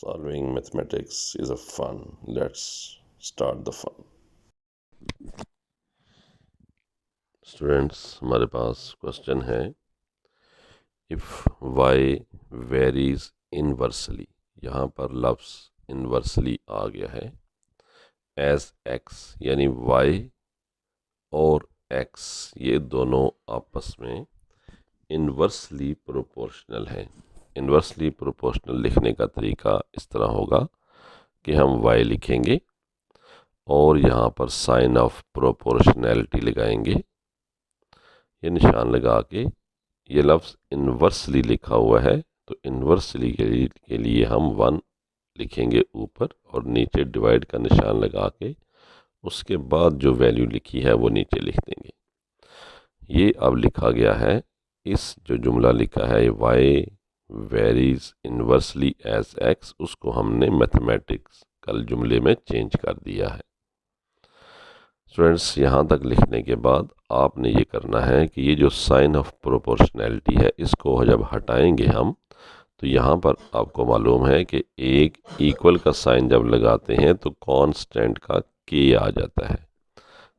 Solving mathematics is a fun. Let's start the fun. Students, हमारे पास question है, if y varies inversely, यहाँ पर लफ्ज़ इनवर्सली आ गया है, एज x, यानी y और x ये दोनों आपस में इनवर्सली प्रोपोर्शनल हैं। इनवर्सली प्रोपोर्शनल लिखने का तरीका इस तरह होगा कि हम y लिखेंगे और यहाँ पर साइन ऑफ प्रोपोर्शनैलिटी लगाएंगे। ये निशान लगा के ये लफ्ज़ इनवर्सली लिखा हुआ है, तो इनवर्सली के लिए हम 1 लिखेंगे ऊपर और नीचे डिवाइड का निशान लगा के उसके बाद जो वैल्यू लिखी है वो नीचे लिख देंगे। ये अब लिखा गया है, इस जो जुमला लिखा है y varies inversely as x, उसको हमने मैथमेटिकल जुमले में चेंज कर दिया है। स्टूडेंट्स, यहाँ तक लिखने के बाद आपने ये करना है कि ये जो साइन ऑफ प्रोपोर्शनैलिटी है इसको जब हटाएंगे हम, तो यहाँ पर आपको मालूम है कि एक इक्वल का साइन जब लगाते हैं तो कांस्टेंट का k आ जाता है,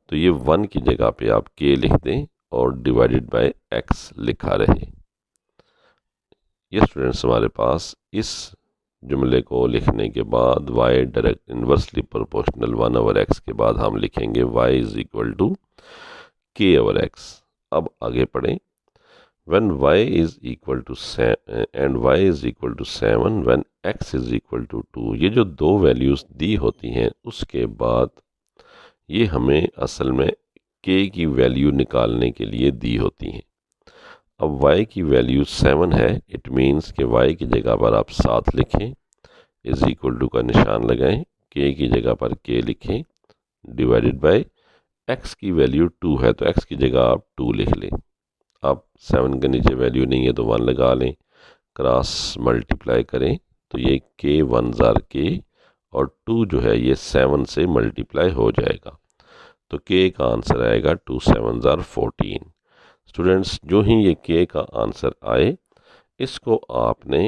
तो ये 1 की जगह पे आप k लिख दें और डिवाइडेड बाय x लिखा रहे। ये स्टूडेंट्स हमारे पास इस जुमले को लिखने के बाद y direct inversely proportional 1/x के बाद हम लिखेंगे y is equal to k/x। अब आगे पढ़ें, when y is equal to and y is equal to 7 when x is equal to 2, ये जो दो वैल्यूज़ दी होती हैं उसके बाद ये हमें असल में k की वैल्यू निकालने के लिए दी होती हैं। अब y की वैल्यू 7 है, इट मीन्स कि y की जगह पर आप 7 लिखें, इज इक्वल टू का निशान लगाएं, k की जगह पर k लिखें, डिवाइडेड बाय x की वैल्यू 2 है तो x की जगह आप 2 लिख लें। अब 7 के नीचे वैल्यू नहीं है तो 1 लगा लें, क्रॉस मल्टीप्लाई करें तो ये k 1 जार k और 2 जो है ये 7 से मल्टीप्लाई हो जाएगा, तो k का आंसर आएगा 2 7 जार 14। स्टूडेंट्स, जो ही ये k का आंसर आए, इसको आपने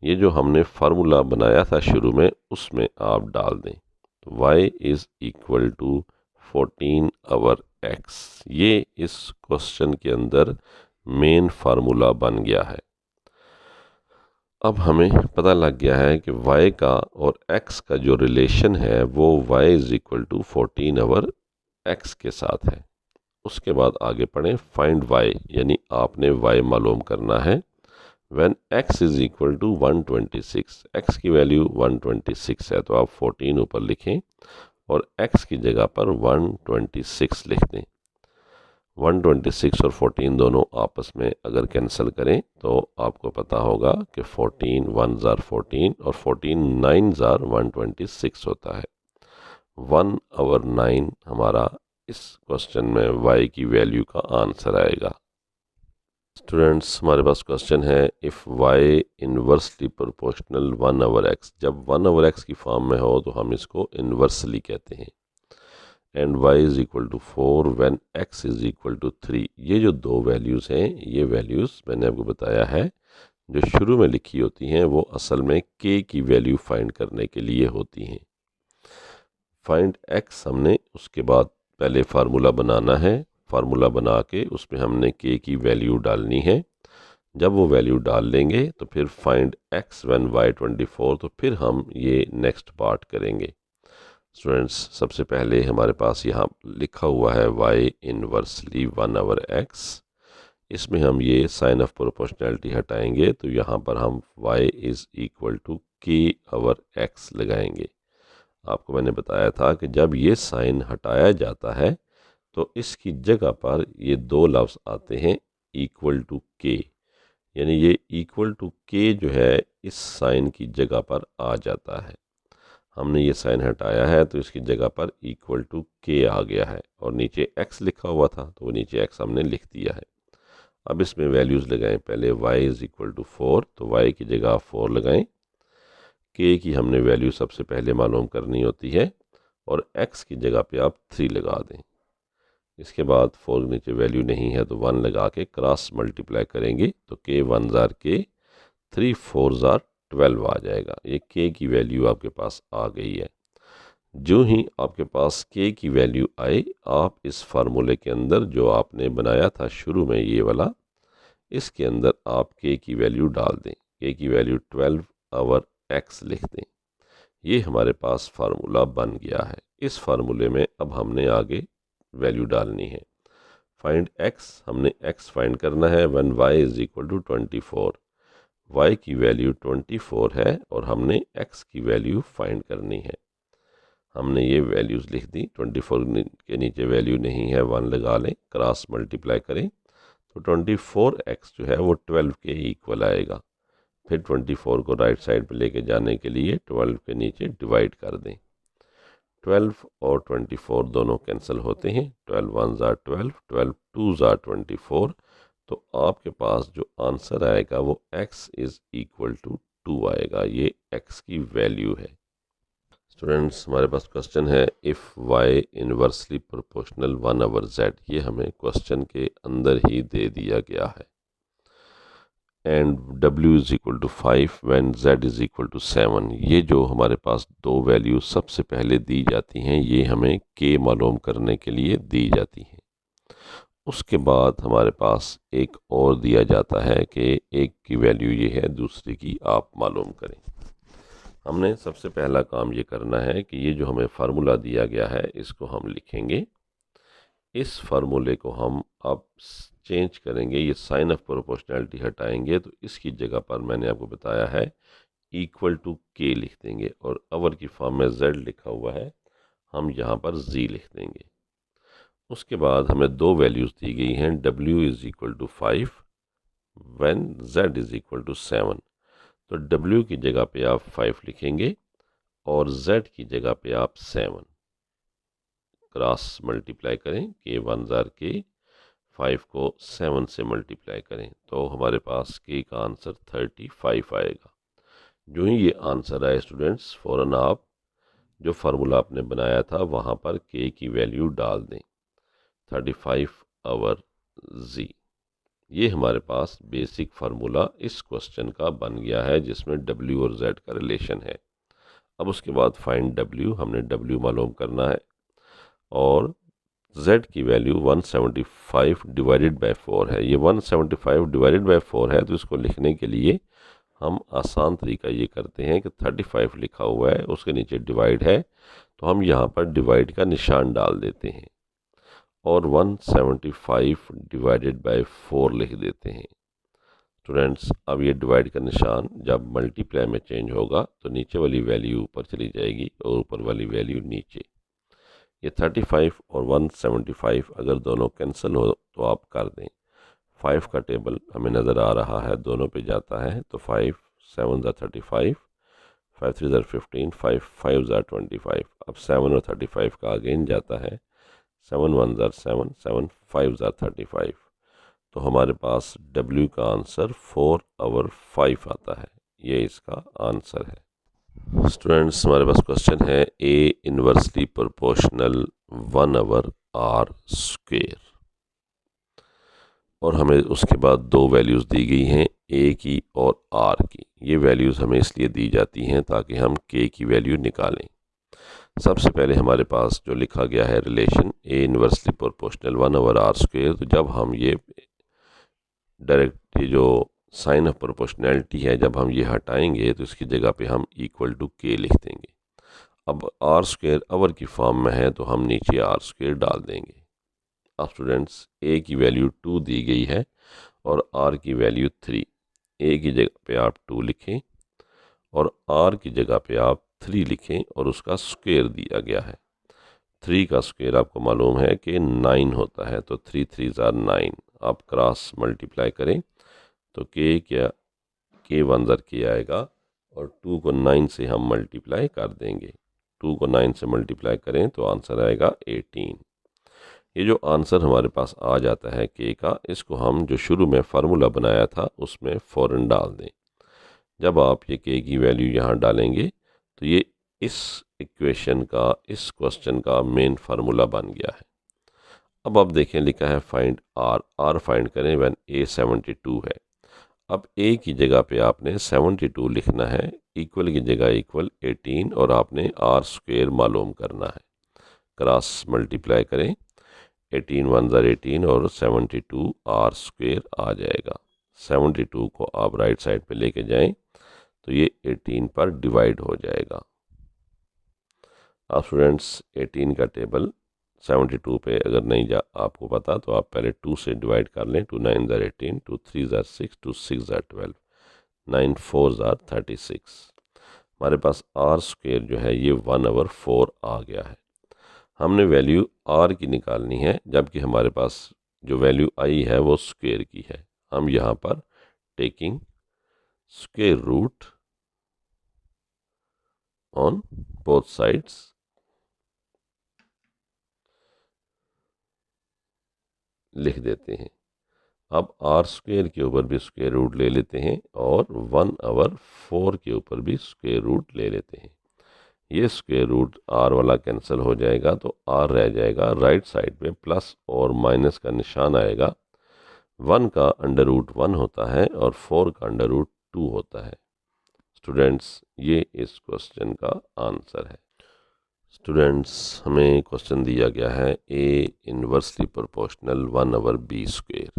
ये जो हमने फार्मूला बनाया था शुरू में उसमें आप डाल दें, तो y is equal to 14/x। ये इस क्वेश्चन के अंदर मेन फार्मूला बन गया है। अब हमें पता लग गया है कि y का और x का जो रिलेशन है वो y is equal to 14/x के साथ है। उसके बाद आगे पढ़ें, फाइंड y, यानी आपने y मालूम करना है। When x is equal to 126, x की वैल्यू 126 है तो आप 14 ऊपर लिखें और x की जगह पर 126 लिख दें। 126 और 14 दोनों आपस में अगर कैंसिल करें तो आपको पता होगा कि 14 1 जार 14 और 14 9 जार 126 होता है। 1/9 हमारा इस क्वेश्चन में y की वैल्यू का आंसर आएगा। स्टूडेंट्स, हमारे पास क्वेश्चन है, if y inversely proportional 1/x, जब 1/x की फॉर्म में हो तो हम इसको इन्वर्सली कहते हैं, and y is equal to 4 when x is equal to 3। ये जो दो वैल्यूज़ हैं, ये वैल्यूज़ मैंने आपको बताया है जो शुरू में लिखी होती हैं वो असल में k की वैल्यू फाइंड करने के लिए होती हैं। फाइंड x हमने उसके बाद पहले फार्मूला बनाना है, फार्मूला बना के उसमें हमने k की वैल्यू डालनी है। जब वो वैल्यू डाल लेंगे तो फिर फाइंड x व्हेन y 24, तो फिर हम ये नेक्स्ट पार्ट करेंगे। स्टूडेंट्स, सबसे पहले हमारे पास यहाँ लिखा हुआ है y इनवर्सली 1/x, इसमें हम ये साइन ऑफ प्रोपोर्शनैलिटी हटाएंगे तो यहाँ पर हम y is equal to k/x लगाएंगे। आपको मैंने बताया था कि जब ये साइन हटाया जाता है तो इसकी जगह पर ये दो लफ्ज़ आते हैं इक्वल टू k, यानी ये इक्वल टू k जो है इस साइन की जगह पर आ जाता है। हमने ये साइन हटाया है तो इसकी जगह पर इक्वल टू k आ गया है और नीचे x लिखा हुआ था तो वो नीचे x हमने लिख दिया है। अब इसमें वैल्यूज़ लगाएं, पहले y इज़ इक्वल टू 4 तो y की जगह 4 लगाएं, k की हमने वैल्यू सबसे पहले मालूम करनी होती है और x की जगह पे आप 3 लगा दें। इसके बाद 4 के नीचे वैल्यू नहीं है तो 1 लगा के क्रॉस मल्टीप्लाई करेंगे तो k 1 जार k, 3 4 जार 12 आ जाएगा। ये k की वैल्यू आपके पास आ गई है। जो ही आपके पास k की वैल्यू आए, आप इस फार्मूले के अंदर जो आपने बनाया था शुरू में ये वाला, इसके अंदर आप k की वैल्यू डाल दें। k की वैल्यू 12 आवर x लिख दें। ये हमारे पास फार्मूला बन गया है। इस फार्मूले में अब हमने आगे वैल्यू डालनी है। फाइंड x, हमने x फाइंड करना है when y is equal to 24। y की वैल्यू 24 है और हमने x की वैल्यू फाइंड करनी है। हमने ये वैल्यूज़ लिख दी। 24 के नीचे वैल्यू नहीं है, 1 लगा लें, क्रॉस मल्टीप्लाई करें तो 24x जो है वो 12 के इक्वल आएगा। फिर 24 को राइट साइड पे लेके जाने के लिए 12 के नीचे डिवाइड कर दें। 12 और 24 दोनों कैंसिल होते हैं। 12 1 ज़ा 12, 12 2 ज़ा 24। तो आपके पास जो आंसर आएगा वो x इज़ इक्वल टू 2 आएगा। ये x की वैल्यू है। स्टूडेंट्स, हमारे पास क्वेश्चन है if y inversely proportional 1 over z। ये हमें क्वेश्चन के अंदर ही दे दिया गया है। And w is equal to 5 when z is equal to 7। ये जो हमारे पास दो वैल्यू सबसे पहले दी जाती हैं, ये हमें k मालूम करने के लिए दी जाती हैं। उसके बाद हमारे पास एक और दिया जाता है कि एक की वैल्यू ये है, दूसरे की आप मालूम करें। हमने सबसे पहला काम ये करना है कि ये जो हमें फार्मूला दिया गया है इसको हम लिखेंगे। इस फार्मूले को हम अब चेंज करेंगे, ये साइन ऑफ प्रोपोर्शनैलिटी हटाएंगे तो इसकी जगह पर मैंने आपको बताया है इक्वल टू k लिख देंगे और अवर की फॉर्म में z लिखा हुआ है, हम यहाँ पर z लिख देंगे। उसके बाद हमें दो वैल्यूज़ दी गई हैं, w is equal to 5 when z is equal to 7। तो w की जगह पे आप 5 लिखेंगे और z की जगह पे आप 7 क्रॉस मल्टीप्लाई करें, k 1 ज़ार k, 5 को 7 से मल्टीप्लाई करें तो हमारे पास k का आंसर 35 आएगा। जो ही ये आंसर आए स्टूडेंट्स, फ़ौरन आप जो फार्मूला आपने बनाया था वहाँ पर k की वैल्यू डाल दें, 35 आवर z। ये हमारे पास बेसिक फार्मूला इस क्वेश्चन का बन गया है जिसमें w और z का रिलेशन है। अब उसके बाद फाइंड w, हमने w मालूम करना है और z की वैल्यू 175 डिवाइडेड बाय 4 है। ये 175 डिवाइडेड बाय 4 है, तो इसको लिखने के लिए हम आसान तरीका ये करते हैं कि 35 लिखा हुआ है, उसके नीचे डिवाइड है तो हम यहाँ पर डिवाइड का निशान डाल देते हैं और 175 डिवाइडेड बाय 4 लिख देते हैं। स्टूडेंट्स, अब ये डिवाइड का निशान जब मल्टीप्लाई में चेंज होगा तो नीचे वाली वैल्यू ऊपर चली जाएगी और ऊपर वाली वैल्यू नीचे। ये 35 और 175 अगर दोनों कैंसिल हो तो आप कर दें। 5 का टेबल हमें नज़र आ रहा है, दोनों पे जाता है तो 5 7 ज़ा 35, 5 3 ज़ा 15, 5 5 ज़ा 25। अब 7 और 35 का अगेन जाता है, 7 1 ज़ा 7, 7 5 ज़ा 35। तो हमारे पास W का आंसर 4 ओवर 5 आता है। ये इसका आंसर है। स्टूडेंट्स, हमारे पास क्वेश्चन है A inversely proportional 1 over r square और हमें उसके बाद दो वैल्यूज़ दी गई हैं, A की और R की। ये वैल्यूज़ हमें इसलिए दी जाती हैं ताकि हम K की वैल्यू निकालें। सबसे पहले हमारे पास जो लिखा गया है relation A inversely proportional 1 over r square, तो जब हम ये डायरेक्ट ये जो साइन ऑफ प्रोपोर्शनैलिटी है जब हम ये हटाएंगे तो इसकी जगह पे हम इक्वल टू k लिख देंगे। अब r स्क्वेयर अवर की फॉर्म में है तो हम नीचे r स्क्वेयर डाल देंगे। अब स्टूडेंट्स, a की वैल्यू 2 दी गई है और r की वैल्यू 3। a की जगह पे आप 2 लिखें और r की जगह पे आप 3 लिखें और उसका स्क्वेयर दिया गया है। 3 का स्क्वेयर आपको मालूम है कि 9 होता है, तो 3 3 ज़ार 9। आप क्रॉस मल्टीप्लाई करें तो k 1 ज़ार k आएगा और 2 को 9 से हम मल्टीप्लाई कर देंगे। 2 को 9 से मल्टीप्लाई करें तो आंसर आएगा 18। ये जो आंसर हमारे पास आ जाता है k का, इसको हम जो शुरू में फार्मूला बनाया था उसमें फ़ौरन डाल दें। जब आप ये k की वैल्यू यहाँ डालेंगे तो ये इस इक्वेशन का, इस क्वेश्चन का मेन फार्मूला बन गया है। अब आप देखें लिखा है फाइंड r, r फाइंड करें व्हेन a 72 है। अब ए की जगह पे आपने 72 लिखना है, इक्वल की जगह इक्वल 18 और आपने आर स्क्वेयर मालूम करना है। क्रॉस मल्टीप्लाई करें, 18 1 ज़र 18 और 72 आर स्क्वेयर आ जाएगा। 72 को आप राइट साइड पे लेके जाएं तो ये 18 पर डिवाइड हो जाएगा। अब स्टूडेंट्स 18 का टेबल 72 पे अगर नहीं जा आपको पता तो आप पहले 2 से डिवाइड कर लें। 2 9 ज़र 18, 2 3 ज़र 6, 2 6 ज़र 12, 9 4 ज़र 36। हमारे पास आर स्क्वेयर जो है ये 1/4 आ गया है। हमने वैल्यू आर की निकालनी है, जबकि हमारे पास जो वैल्यू आई है वो स्क्वेयर की है। हम यहाँ पर taking square root on both sides लिख देते हैं। अब आर स्क्वेयर के ऊपर भी स्क्वेयर रूट ले लेते हैं और 1/4 के ऊपर भी स्क्वेयर रूट ले लेते हैं। ये स्क्वेयर रूट आर वाला कैंसिल हो जाएगा तो आर रह जाएगा। राइट साइड पे प्लस और माइनस का निशान आएगा। 1 का अंडर रूट 1 होता है और 4 का अंडर रूट 2 होता है। स्टूडेंट्स ये इस क्वेश्चन का आंसर है। स्टूडेंट्स हमें क्वेश्चन दिया गया है A inversely proportional 1/b square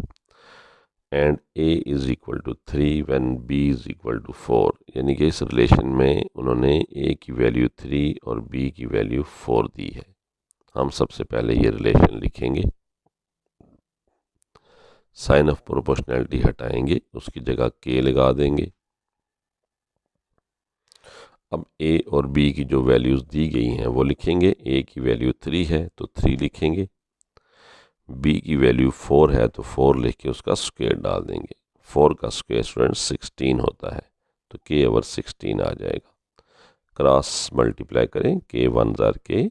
and a is equal to 3 when b is equal to 4। यानी कि इस रिलेशन में उन्होंने a की वैल्यू 3 और b की वैल्यू 4 दी है। हम सबसे पहले ये रिलेशन लिखेंगे, साइन ऑफ प्रोपोर्शनैलिटी हटाएंगे, उसकी जगह k लगा देंगे। अब a और b की जो वैल्यूज़ दी गई हैं वो लिखेंगे। a की वैल्यू 3 है तो 3 लिखेंगे, b की वैल्यू 4 है तो 4 लिख के उसका स्क्वायर डाल देंगे। 4 का स्क्वायर स्टूडेंट्स 16 होता है तो k/16 आ जाएगा। क्रॉस मल्टीप्लाई करें, k 1 ज़र k,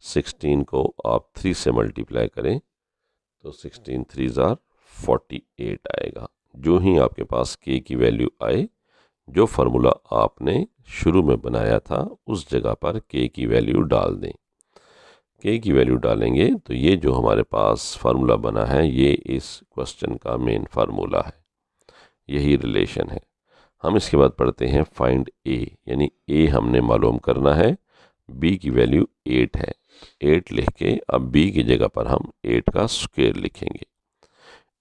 16 को आप 3 से मल्टीप्लाई करें तो 16 3 ज़र 48 आएगा। जो ही आपके पास k की वैल्यू आए, जो फार्मूला आपने शुरू में बनाया था उस जगह पर k की वैल्यू डाल दें। k की वैल्यू डालेंगे तो ये जो हमारे पास फार्मूला बना है ये इस क्वेश्चन का मेन फार्मूला है, यही रिलेशन है। हम इसके बाद पढ़ते हैं फाइंड a, यानी a हमने मालूम करना है। b की वैल्यू 8 है, 8 लिख के अब b की जगह पर हम 8 का स्क्वायर लिखेंगे।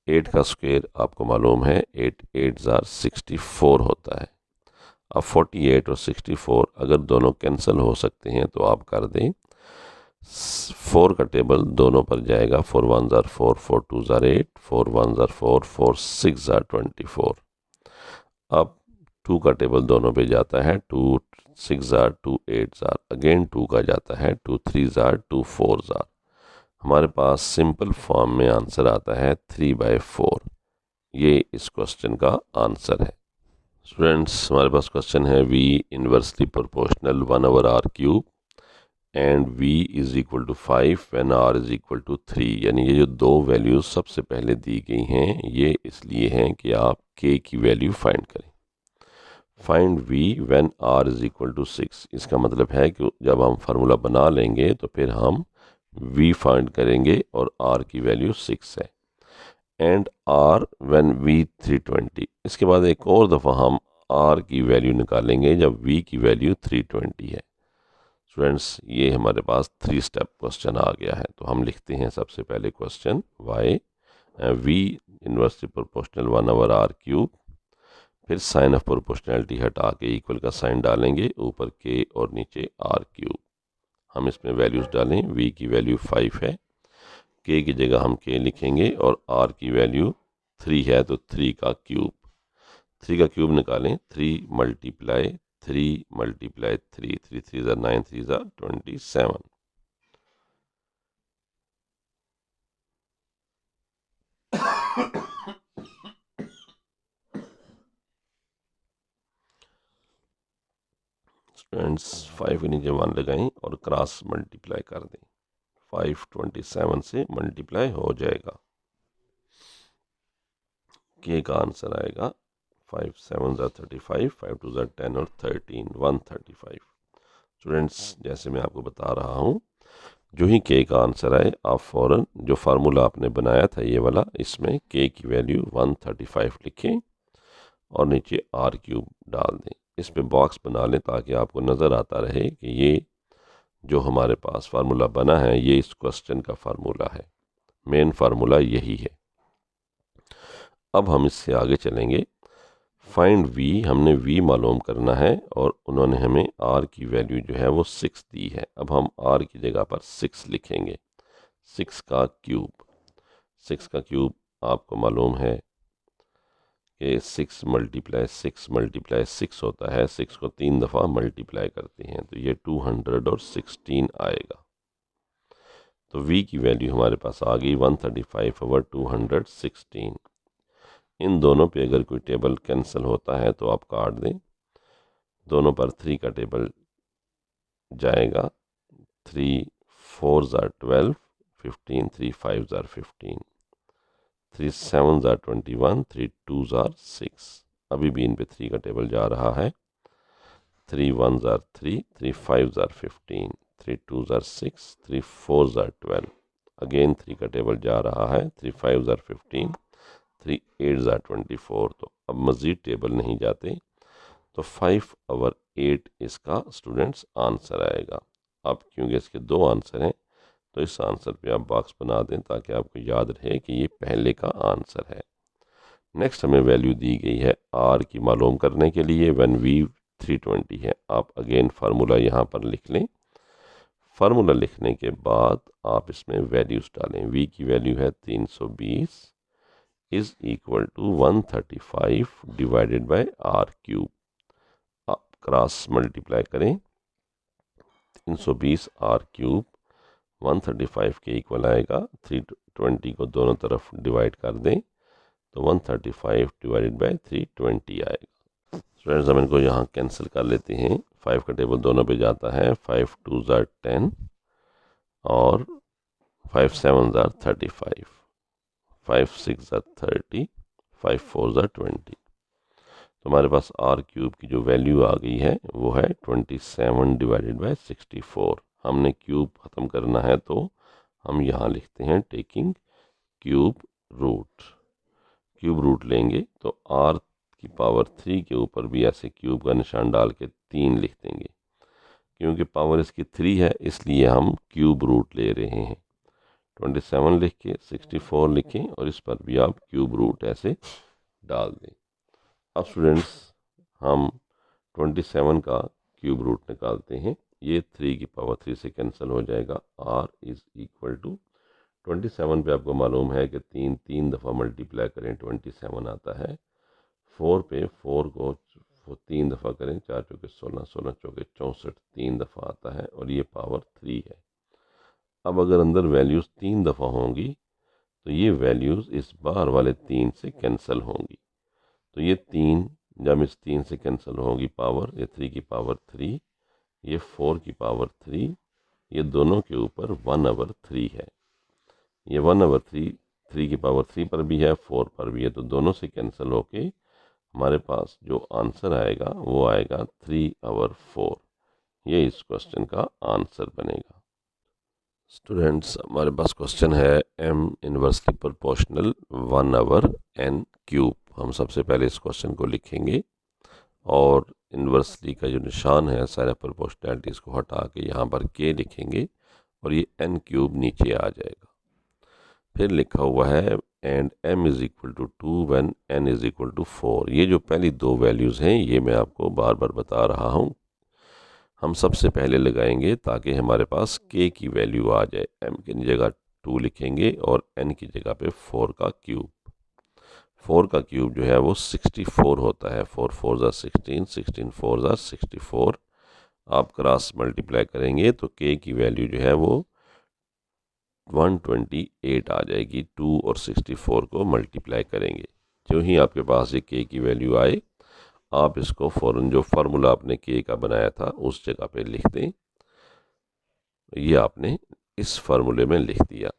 8 का स्क्वायर आपको मालूम है 8 8 ज़र 64 होता है। अब 48 और 64 अगर दोनों कैंसिल हो सकते हैं तो आप कर दें। 4 का टेबल दोनों पर जाएगा, 4 1 ज़र 4, 4 2 ज़र 8, 4 1 ज़र 4, 4 6 ज़र 24। अब 2 का टेबल दोनों पे जाता है, 2 6 ज़र 2 8 ज़र, अगेन 2 का जाता है, 2 3 ज़र 2 4 ज़र। हमारे पास सिंपल फॉर्म में आंसर आता है 3/4। ये इस क्वेश्चन का आंसर है। स्टूडेंट्स हमारे पास क्वेश्चन है v inversely proportional 1/r³ and v is equal to 5 when r is equal to 3। यानी ये जो दो वैल्यूज सबसे पहले दी गई हैं ये इसलिए हैं कि आप k की वैल्यू फाइंड करें। Find v when r is equal to 6। इसका मतलब है कि जब हम फार्मूला बना लेंगे तो फिर हम v फाइंड करेंगे और r की वैल्यू 6 है। And r when v 320। इसके बाद एक और दफ़ा हम r की वैल्यू निकालेंगे जब v की वैल्यू 320 है। स्टूडेंट्स ये हमारे पास 3 स्टेप क्वेश्चन आ गया है। तो हम लिखते हैं सबसे पहले question y v inversely proportional 1/r³, फिर साइन ऑफ प्रोपोर्शनैलिटी हटा के इक्वल का साइन डालेंगे, ऊपर k और नीचे r³। हम इसमें वैल्यूज़ डालें। v की वैल्यू 5 है, k की जगह हम k लिखेंगे और r की वैल्यू 3 है तो 3 का क्यूब। 3 का क्यूब निकालें, 3 मल्टीप्लाई 3 मल्टीप्लाई 3, 3 3 ज़र 9, 3 ज़र 27। स्टूडेंट्स 5 के नीचे 1 लगाएं और क्रॉस मल्टीप्लाई कर दें। 5 27 से मल्टीप्लाई हो जाएगा। k का आंसर आएगा 5 7 ज़र 35, 5 2 ज़र 10 और 13 135। स्टूडेंट्स जैसे मैं आपको बता रहा हूँ, जो ही k का आंसर आए आप फ़ौरन जो फार्मूला आपने बनाया था ये वाला, इसमें k की वैल्यू 135 लिखें और नीचे आर क्यूब डाल दें। इस पे बॉक्स बना लें ताकि आपको नज़र आता रहे कि ये जो हमारे पास फार्मूला बना है ये इस क्वेश्चन का फार्मूला है, मेन फार्मूला यही है। अब हम इससे आगे चलेंगे। फाइंड v, हमने v मालूम करना है और उन्होंने हमें r की वैल्यू जो है वो 6 दी है। अब हम r की जगह पर 6 लिखेंगे। 6 का क्यूब, 6 का क्यूब आपको मालूम है कि 6 मल्टीप्लाई 6 होता है। 6 को 3 दफ़ा मल्टीप्लाई करते हैं तो ये 216 आएगा। तो v की वैल्यू हमारे पास आ गई 135 ओवर 216। इन दोनों पे अगर कोई टेबल कैंसिल होता है तो आप काट दें। दोनों पर 3 का टेबल जाएगा। 3 4 are 12, 15, 3 5 are 15, 3 7 are 21, 3 2 are 6। अभी भी इन पे 3 का टेबल जा रहा है। 3 1 are 3, 3 5 are 15, 3 2 are 6, 3 4 are 12। Again 3 का टेबल जा रहा है। 3 5 are 15, 3 8 are 24। तो अब मज़ीद टेबल नहीं जाते तो 5 ओवर 8 इसका स्टूडेंट्स आंसर आएगा। अब क्योंकि इसके 2 आंसर हैं तो इस आंसर पे आप बॉक्स बना दें ताकि आपको याद रहे कि ये पहले का आंसर है। नेक्स्ट हमें वैल्यू दी गई है r की मालूम करने के लिए व्हेन v 320 है। आप अगेन फार्मूला यहाँ पर लिख लें। फार्मूला लिखने के बाद आप इसमें वैल्यूज डालें। v की वैल्यू है 320 is equal to 135 divided by r cube. आप क्रॉस मल्टीप्लाई करें। 320 आर क्यूब 135 के इक्वल आएगा। 320 को दोनों तरफ डिवाइड कर दें तो 135 डिवाइडेड बाय 320 आएगा। स्टूडेंट्स हम इनको यहाँ कैंसिल कर लेते हैं। 5 का टेबल दोनों पे जाता है। 5 2 are 10 और 5 7 are 35, 5 6 are 30, 5 4 are 20। तो हमारे पास आर क्यूब की जो वैल्यू आ गई है वो है 27 डिवाइडेड बाय 64। हमने क्यूब ख़त्म करना है तो हम यहाँ लिखते हैं taking cube root. Cube root लेंगे तो आर की पावर 3 के ऊपर भी ऐसे क्यूब का निशान डाल के 3 लिख देंगे। क्योंकि पावर इसकी 3 है इसलिए हम क्यूब रूट ले रहे हैं। 27 लिख के 64 लिखें और इस पर भी आप क्यूब रूट ऐसे डाल दें। अब स्टूडेंट्स हम 27 का क्यूब रूट निकालते हैं। ये 3 की पावर 3 से कैंसिल हो जाएगा। r इज़ इक्वल टू 27 पे आपको मालूम है कि 3 दफ़ा मल्टीप्लाई करें 27 आता है। 4 पे 4 को 3 दफ़ा करें 4 चौके 16, 16 चौके 64 3 दफ़ा आता है और ये पावर 3 है। अब अगर अंदर वैल्यूज़ 3 दफ़ा होंगी तो ये वैल्यूज़ इस बाहर वाले 3 से कैंसिल होंगी। तो ये 3 जब इस 3 से कैंसिल होगी पावर, ये 3 की पावर 3, ये 4 की पावर 3, ये दोनों के ऊपर 1/3 है। ये 1/3 3 की पावर 3 पर भी है 4 पर भी है तो दोनों से कैंसिल होके हमारे पास जो आंसर आएगा वो आएगा 3/4। ये इस क्वेश्चन का आंसर बनेगा। स्टूडेंट्स हमारे पास क्वेश्चन है m इनवर्सली प्रोपोर्शनल 1/n³। हम सबसे पहले इस क्वेश्चन को लिखेंगे और इनवर्सली का जो निशान है साइन ऑफ प्रोपोर्शनैलिटीज़ को हटा के यहाँ पर k लिखेंगे और ये n³ नीचे आ जाएगा। फिर लिखा हुआ है and m is equal to 2 when n is equal to 4। ये जो पहली दो वैल्यूज़ हैं ये मैं आपको बार बार बता रहा हूँ। हम सबसे पहले लगाएंगे ताकि हमारे पास k की वैल्यू आ जाए। m की जगह 2 लिखेंगे और n की जगह पे 4 का क्यूब। 4 का क्यूब जो है वो 64 होता है। 4 4 are 16, 16 4 are 64। आप क्रॉस मल्टीप्लाई करेंगे तो k की वैल्यू जो है वो 128 आ जाएगी। 2 और 64 को मल्टीप्लाई करेंगे। जो ही आपके पास ये k की वैल्यू आए आप इसको फ़ौरन जो फार्मूला आपने k का बनाया था उस जगह पे लिख दें। ये आपने इस फार्मूले में लिख दिया।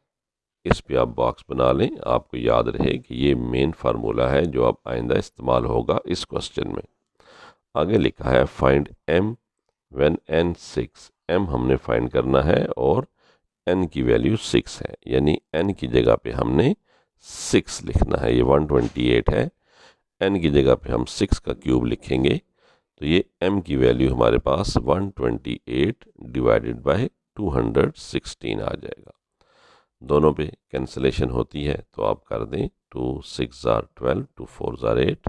इस पे आप बॉक्स बना लें। आपको याद रहे कि ये मेन फार्मूला है जो अब आइंदा इस्तेमाल होगा इस क्वेश्चन में। आगे लिखा है find m when n 6। m हमने फाइंड करना है और n की वैल्यू 6 है, यानी n की जगह पे हमने 6 लिखना है। ये 128 है। n की जगह पे हम 6 का क्यूब लिखेंगे तो ये m की वैल्यू हमारे पास 128 डिवाइडेड बाय 216 आ जाएगा। दोनों पे कैंसिलेशन होती है तो आप कर दें, 2 6 jar 12, 2 4 jar 8,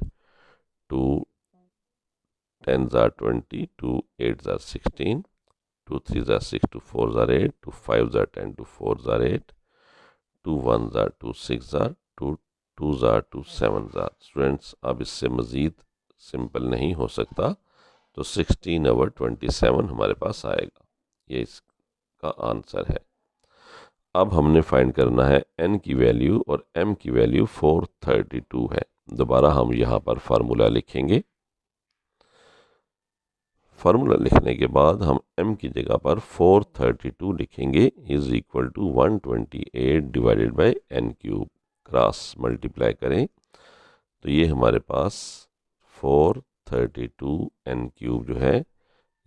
2 10 jar 20, 2 8 jar 16, 2 3 jar 6, 2 4 jar 8, 2 5 jar 10, 2 4 jar 8, 2 1 jar 2 6 jar 2, 2 jar 2 7 jar. Students अब इससे मज़ीद सिंपल नहीं हो सकता, तो 16/27 हमारे पास आएगा। ये इसका आंसर है। अब हमने फाइंड करना है n की वैल्यू, और m की वैल्यू 432 है। दोबारा हम यहाँ पर फार्मूला लिखेंगे। फार्मूला लिखने के बाद हम m की जगह पर 432 लिखेंगे is equal to 128 divided by n cube. Cross multiply करें तो ये हमारे पास 432 n क्यूब जो है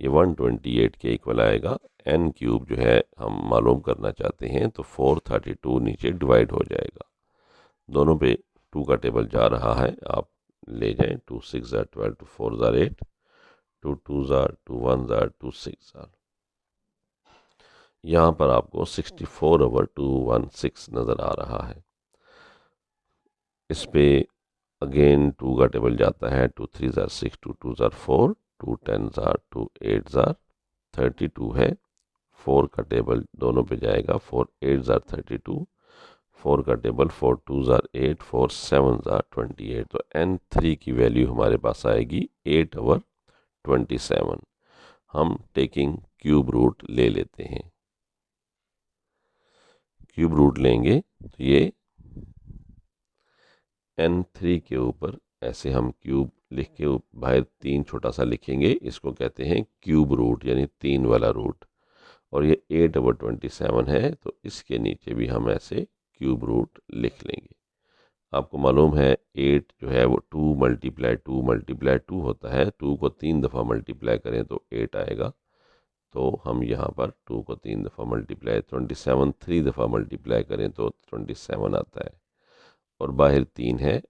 ये 128 के इक्वल आएगा। n क्यूब जो है हम मालूम करना चाहते हैं तो 432 नीचे डिवाइड हो जाएगा। दोनों पे 2 का टेबल जा रहा है, आप ले जाएं। 2 6 jar 12, 2 4 jar 8, 2 2 jar 2 1 jar 2 6 jar. यहाँ पर आपको 64/216 नज़र आ रहा है। इस पे अगेन 2 का टेबल जाता है। 2 3 जार 6, 2 2 जार 4, 2 10 जार 2 8 जार 32 है। 4 का टेबल दोनों पे जाएगा। 4 8 जार 32, 4 का टेबल 4 2 जार 8, 4 7 जार 28। तो n3 की वैल्यू हमारे पास आएगी 8/27। हम टेकिंग क्यूब रूट ले लेते हैं। क्यूब रूट लेंगे तो ये n3 के ऊपर ऐसे हम क्यूब लिख के बाहर 3 छोटा सा लिखेंगे। इसको कहते हैं क्यूब रूट, यानी 3 वाला रूट। और ये 8/27 है तो इसके नीचे भी हम ऐसे क्यूब रूट लिख लेंगे। आपको मालूम है 8 जो है वो 2 मल्टीप्लाई 2 मल्टीप्लाई 2 होता है। 2 को 3 दफ़ा मल्टीप्लाई करें तो 8 आएगा। तो हम यहाँ पर 2 को 3 दफ़ा मल्टीप्लाई 27 3 दफ़ा मल्टीप्लाई करें तो 27 आता है। और बाहर 3 है।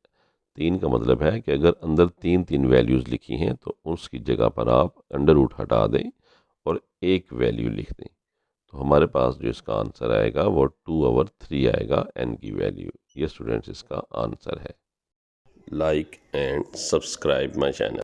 3 का मतलब है कि अगर अंदर 3 वैल्यूज़ लिखी हैं तो उसकी जगह पर आप अंडर रूट हटा दें और एक वैल्यू लिख दें। तो हमारे पास जो इसका आंसर आएगा वो 2/3 आएगा n की वैल्यू। ये स्टूडेंट्स इसका आंसर है। Like and subscribe my channel.